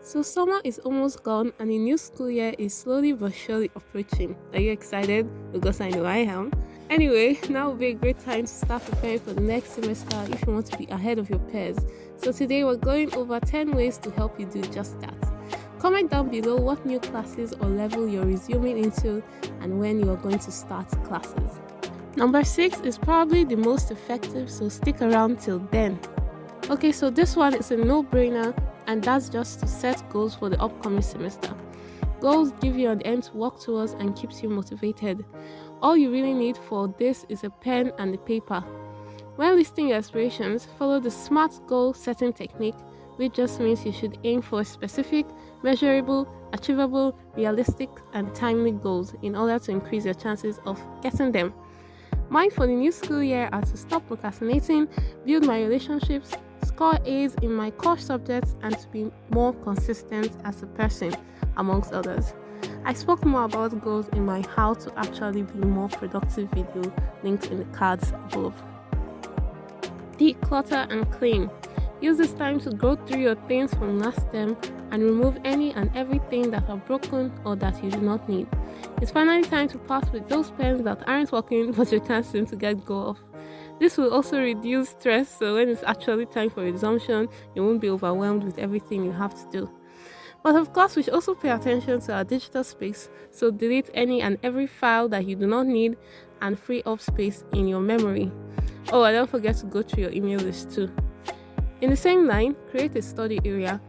So summer is almost gone and the new school year is slowly but surely approaching. Are you excited? Because I know I am. Anyway, now will be a great time to start preparing for the next semester if you want to be ahead of your peers. So today we're going over 10 ways to help you do just that. Comment down below what new classes or level you're resuming into and when you're going to start classes. Number 6 is probably the most effective, so stick around till then. Okay, so this one is a no-brainer, and that's just to set goals for the upcoming semester. Goals give you an end to work towards and keeps you motivated. All you really need for this is a pen and a paper. When listing your aspirations, follow the SMART goal setting technique, which just means you should aim for specific, measurable, achievable, realistic, and timely goals in order to increase your chances of getting them. Mine for the new school year are to stop procrastinating, build my relationships, score A's in my core subjects, and to be more consistent as a person, amongst others. I spoke more about goals in my How to Actually Be More Productive video, linked in the cards above. Declutter and clean. Use this time to go through your things from last term and remove any and everything that are broken or that you do not need. It's finally time to part with those pens that aren't working but you can't seem to get go of. This will also reduce stress, so when it's actually time for resumption, you won't be overwhelmed with everything you have to do. But of course, we should also pay attention to our digital space, so delete any and every file that you do not need and free up space in your memory. Oh, and don't forget to go through your email list too. In the same line, create a study area.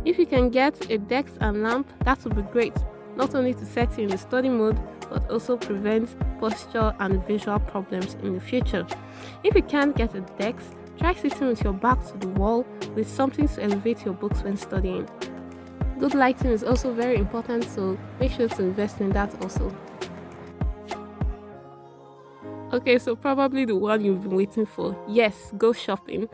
If you can get a desk and lamp, that would be great, not only to set you in the study mode, but also prevent posture and visual problems in the future. If you can't get a desk, try sitting with your back to the wall with something to elevate your books when studying. Good lighting is also very important, so make sure to invest in that also. Okay, so probably the one you've been waiting for. Yes, go shopping.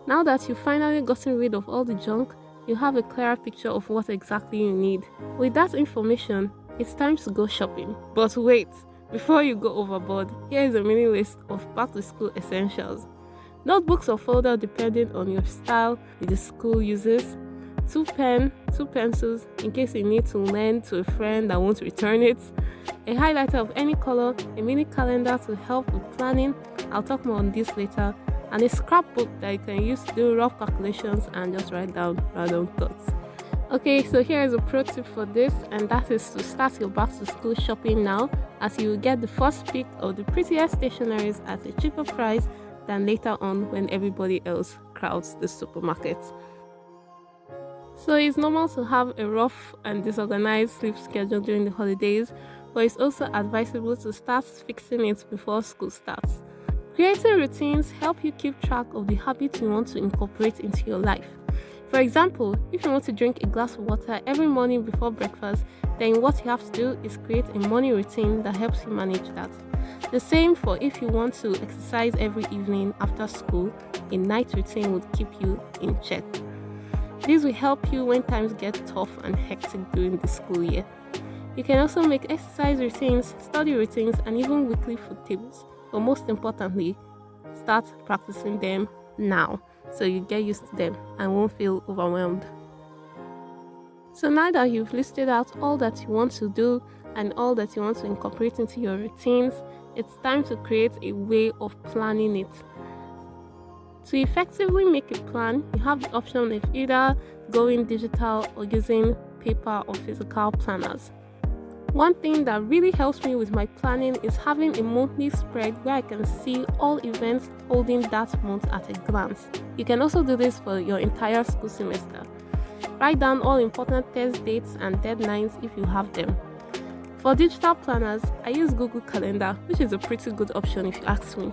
Now that you've finally gotten rid of all the junk, you have a clearer picture of what exactly you need. With that information, it's time to go shopping. But wait, before you go overboard, here is a mini list of back-to-school essentials. Notebooks or folder depending on your style with the school uses. 2 pens, 2 pencils in case you need to lend to a friend that won't return it. A highlighter of any color, a mini calendar to help with planning. I'll talk more on this later. And a scrapbook that you can use to do rough calculations and just write down random thoughts. Okay, so here is a pro tip for this, and that is to start your back to school shopping now, as you will get the first pick of the prettiest stationeries at a cheaper price than later on when everybody else crowds the supermarket. So it's normal to have a rough and disorganized sleep schedule during the holidays, but it's also advisable to start fixing it before school starts. Creating routines help you keep track of the habits you want to incorporate into your life. For example, if you want to drink a glass of water every morning before breakfast, then what you have to do is create a morning routine that helps you manage that. The same for if you want to exercise every evening after school, a night routine would keep you in check. This will help you when times get tough and hectic during the school year. You can also make exercise routines, study routines, and even weekly food tables. But most importantly, start practicing them now so you get used to them and won't feel overwhelmed. So now that you've listed out all that you want to do and all that you want to incorporate into your routines, it's time to create a way of planning it. To effectively make a plan, you have the option of either going digital or using paper or physical planners. One thing that really helps me with my planning is having a monthly spread where I can see all events holding that month at a glance. You can also do this for your entire school semester. Write down all important test dates and deadlines if you have them. For digital planners, I use Google Calendar, which is a pretty good option if you ask me.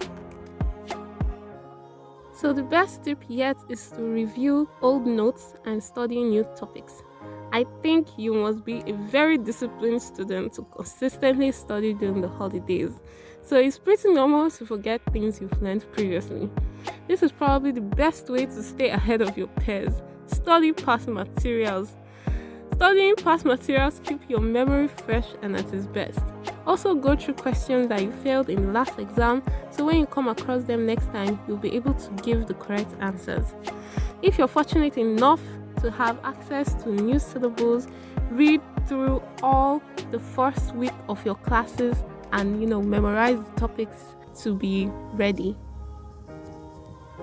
So the best tip yet is to review old notes and study new topics. I think you must be a very disciplined student to consistently study during the holidays. So it's pretty normal to forget things you've learned previously. This is probably the best way to stay ahead of your peers. Study past materials. Studying past materials keep your memory fresh and at its best. Also go through questions that you failed in the last exam, so when you come across them next time, you'll be able to give the correct answers. If you're fortunate enough to have access to new syllables, read through all the first week of your classes, and memorize the topics to be ready.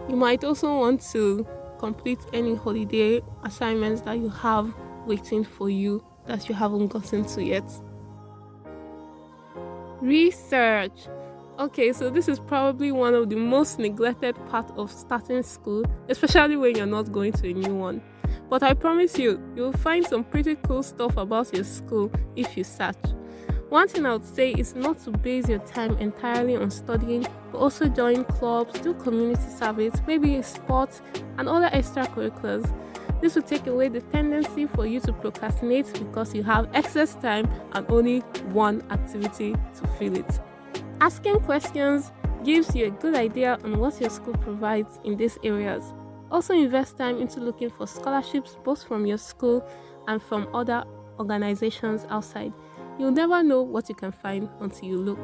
You might also want to complete any holiday assignments that you have waiting for you that you haven't gotten to yet. Research. Okay, so this is probably one of the most neglected parts of starting school, especially when you're not going to a new one. But I promise you'll find some pretty cool stuff about your school if you search. One thing I would say is not to base your time entirely on studying, but also join clubs, do community service, maybe sports, and other extracurriculars. This will take away the tendency for you to procrastinate because you have excess time and only one activity to fill it. Asking questions gives you a good idea on what your school provides in these areas. Also invest time into looking for scholarships both from your school and from other organizations outside. You'll never know what you can find until you look.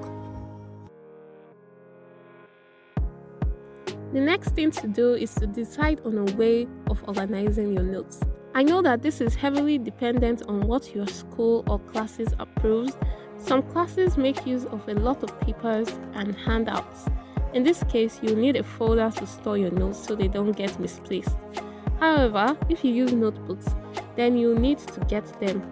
The next thing to do is to decide on a way of organizing your notes. I know that this is heavily dependent on what your school or classes approves. Some classes make use of a lot of papers and handouts. In this case, you'll need a folder to store your notes so they don't get misplaced. However, if you use notebooks, then you'll need to get them.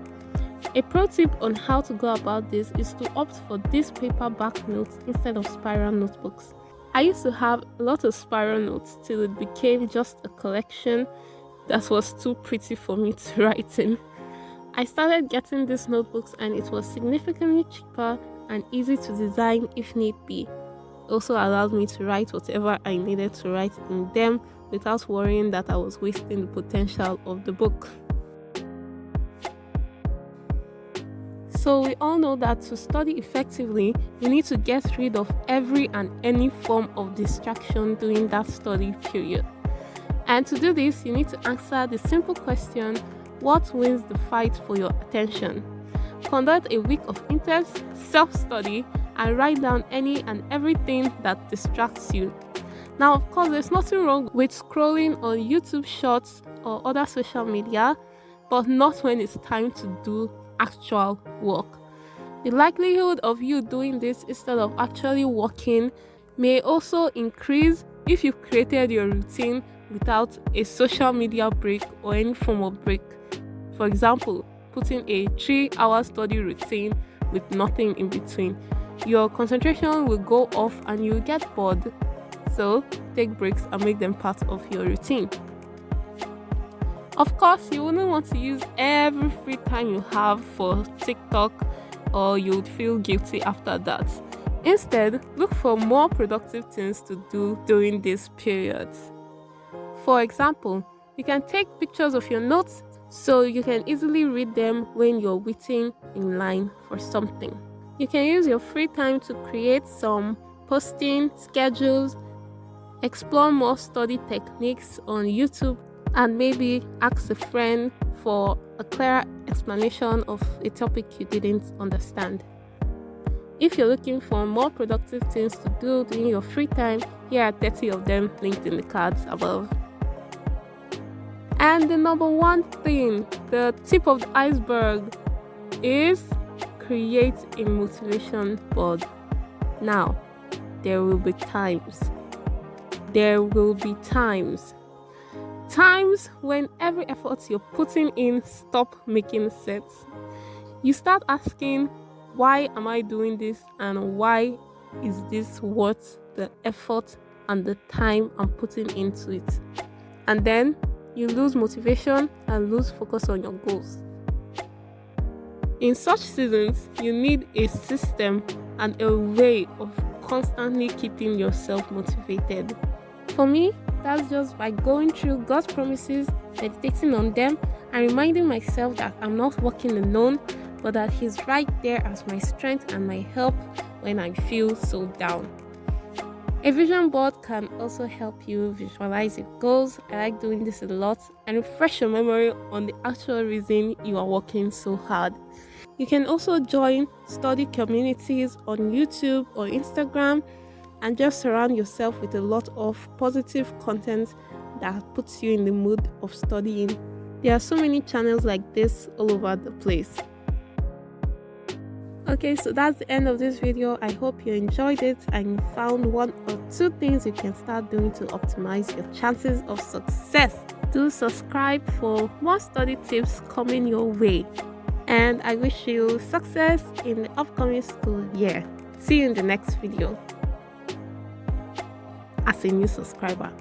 A pro tip on how to go about this is to opt for these paperback notes instead of spiral notebooks. I used to have a lot of spiral notes till it became just a collection that was too pretty for me to write in. I started getting these notebooks and it was significantly cheaper and easy to design if need be. It also allowed me to write whatever I needed to write in them without worrying that I was wasting the potential of the book. So we all know that to study effectively, you need to get rid of every and any form of distraction during that study period. And to do this, you need to answer the simple question, what wins the fight for your attention? Conduct a week of intense self-study and write down any and everything that distracts you. Now, of course, there's nothing wrong with scrolling on YouTube Shorts or other social media, but not when it's time to do actual work. The likelihood of you doing this instead of actually working may also increase if you've created your routine without a social media break or any form of break. For example, putting a 3-hour study routine with nothing in between. Your concentration will go off and you'll get bored. So take breaks and make them part of your routine. Of course, you wouldn't want to use every free time you have for TikTok, or you'd feel guilty after that. Instead, look for more productive things to do during these periods. For example, you can take pictures of your notes so you can easily read them when you're waiting in line for something. You can use your free time to create some posting schedules, explore more study techniques on YouTube, and maybe ask a friend for a clearer explanation of a topic you didn't understand. If you're looking for more productive things to do during your free time, here are 30 of them linked in the cards above. And the number one thing, the tip of the iceberg, is create a motivation board. Now, there will be times when every effort you're putting in stop making sense. You start asking, why am I doing this, and why is this worth the effort and the time I'm putting into it? And then you lose motivation and lose focus on your goals. In such seasons, you need a system and a way of constantly keeping yourself motivated. For me, that's just by going through God's promises, meditating on them, and reminding myself that I'm not walking alone, but that He's right there as my strength and my help when I feel so down. A vision board can also help you visualize your goals. I like doing this a lot and refresh your memory on the actual reason you are working so hard. You can also join study communities on YouTube or Instagram and just surround yourself with a lot of positive content that puts you in the mood of studying. There are so many channels like this all over the place. Okay, so that's the end of this video. I hope you enjoyed it and you found 1 or 2 things you can start doing to optimize your chances of success. Do subscribe for more study tips coming your way. And I wish you success in the upcoming school year. See you in the next video as a new subscriber.